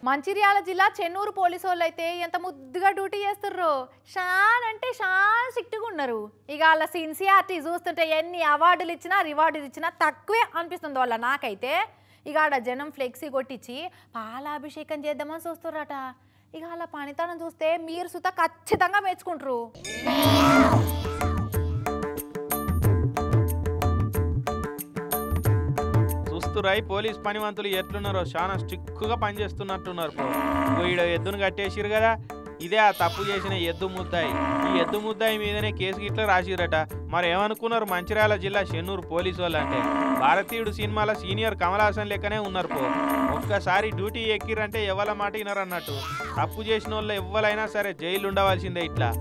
మంచిర్యాల జిల్లా చెన్నూరు పోలీసు వాళ్ళు అయితే ఎంత ముద్దుగా డ్యూటీ చేస్తుర్రో. షాన్ అంటే షాన్ స్ట్రిక్ట్గా ఉన్నారు. ఇక వాళ్ళ సిన్సియారిటీ చూస్తుంటే ఎన్ని అవార్డులు ఇచ్చినా రివార్డులు ఇచ్చినా తక్కువే అనిపిస్తుంది వాళ్ళ. నాకైతే ఇక ఆడ జనం ఫ్లెక్సీ కొట్టించి పాలాభిషేకం చేద్దామని చూస్తుర్రట. ఇక వాళ్ళ పనితనం చూస్తే మీరు సుత ఖచ్చితంగా మెచ్చుకుంటారు. చూస్తురాయి పోలీస్ పనివంతులు ఎట్లున్నారో చాలా స్ట్రిక్ట్గా పనిచేస్తున్నట్టున్నారు. ఈడ ఎద్దును కట్టేసిరు కదా, ఇదే ఆ తప్పు చేసిన ఎద్దు ముద్దాయి. ఈ ఎద్దు ముద్దాయి మీదనే కేసు గిట్లా రాసిరట. మరి ఏమనుకున్నారు మంచిర్యాల జిల్లా చెన్నూరు పోలీసు వాళ్ళు అంటే భారతీయుడు సినిమాల సీనియర్ కమల్ హాసన్ లెక్కనే ఉన్నారు. ఒక్కసారి డ్యూటీ ఎక్కిరంటే ఎవల మాట వినరు అన్నట్టు. తప్పు చేసిన వాళ్ళు ఎవరైనా సరే జైలు ఉండవలసిందే. ఇట్లా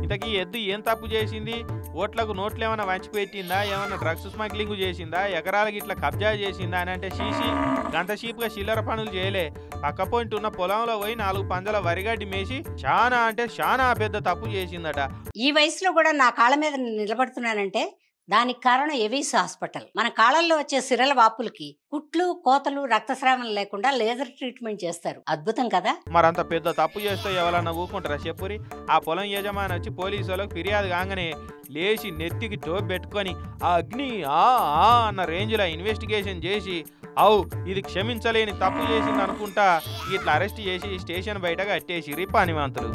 ఇంతకీ ఎద్దు ఏం తప్పు చేసింది? ఓట్లకు నోట్లు ఏమైనా వంచిపెట్టిందా? ఏమైనా డ్రగ్స్ స్మగ్లింగ్ చేసిందా? ఎకరాలకి ఇట్లా కబ్జా చేసిందా అని అంటే షీషి గంత షీప్గా చిల్లర పనులు చేయలే. పక్క పాయింట్ ఉన్న పొలంలో పోయి 4 పంజల వరిగడ్డి మేసి చాలా అంటే చాలా పెద్ద తప్పు చేసిందట. ఈ వయసులో కూడా నా కాళ్ళ మీద నిలబడుతున్నానంటే దానికి కారణం ఎవిస్ హాస్పిటల్. మన కాళ్ళల్లో వచ్చే సిరల వాపులకి కుట్లు, కోతలు, రక్తస్రావం లేకుండా లేజర్ ట్రీట్మెంట్ చేస్తారు. అద్భుతం కదా. మరంత పెద్ద తప్పు చేస్తే ఎవరన్నా ఊరుకుంటారా చెప్పురి? ఆ పొలం యజమాని వచ్చి పోలీసు వాళ్ళకి ఫిర్యాదు కాగానే లేచి నెత్తికి టోప్ పెట్టుకొని ఆ అగ్ని అన్న రేంజ్లో ఇన్వెస్టిగేషన్ చేసి ఇది క్షమించలేని తప్పు చేసింది అనుకుంటా ఇట్లా అరెస్ట్ చేసి స్టేషన్ బయటగా అట్టేసిరి పనివంతులు.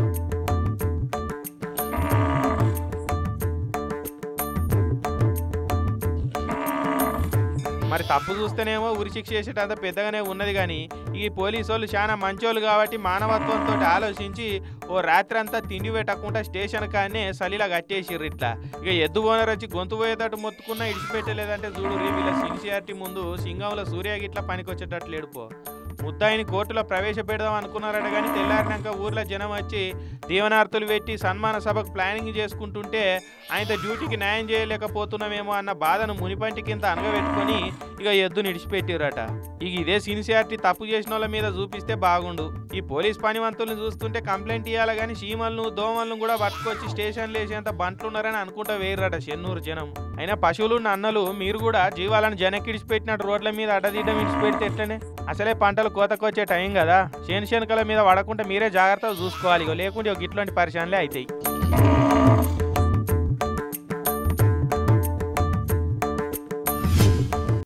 మరి తప్పు చూస్తేనేమో ఉరిశిక్ష చేసేటంత పెద్దగానే ఉన్నది. కానీ ఈ పోలీసు వాళ్ళు చాలా మంచోళ్ళు కాబట్టి మానవత్వంతో ఆలోచించి ఓ రాత్రి అంతా తిండి పెట్టకుండా స్టేషన్ కానీ సలీలా కట్టేసిర్రు. ఇట్లా ఇక ఎద్దు ఓనర్ వచ్చి గొంతు పోయేటట్టు మొత్తుకున్నా ఇడిచిపెట్టలేదంటే చూడు వీళ్ళ సిన్సియారిటీ ముందు సింగంలో సూర్య గిట్లా పనికొచ్చేటట్లు లేడుపో. ముద్దాయిని కోర్టులో ప్రవేశపెడదాం అనుకున్నారట. కానీ తెల్లారినాక ఊర్లో జనం వచ్చి దీవనార్తులు పెట్టి సన్మాన సభకు ప్లానింగ్ చేసుకుంటుంటే ఆయనతో డ్యూటీకి న్యాయం చేయలేకపోతున్నామేమో అన్న బాధను మునిపంటి కింద అనగబెట్టుకొని ఇక ఎద్దుని ఇడిచిపెట్టిరట. ఇక ఇదే సిన్సియారిటీ తప్పు చేసిన వాళ్ళ మీద చూపిస్తే బాగుండు. ఈ పోలీస్ పనివంతుల్ని చూస్తుంటే కంప్లైంట్ ఇవ్వాలి కానీ చీమలను దోమలను కూడా పట్టుకొచ్చి స్టేషన్లు వేసేంత బంట్లున్నారని అనుకుంటా వేయరట చెన్నూరు జనం. అయినా పశువులున్న అన్నలు మీరు కూడా జీవాలను జనకిడిచిపెట్టినట్టు రోడ్ల మీద అడ్డదిడ్డం ఇడిచిపెడితే ఎట్లనే? అసలే పంటలు కోతకొచ్చే టైం కదా, శనకల మీద పడకుండా మీరే జాగ్రత్తగా చూసుకోవాలి. లేకుంటే ఇట్లాంటి పరిశానలే అవుతాయి.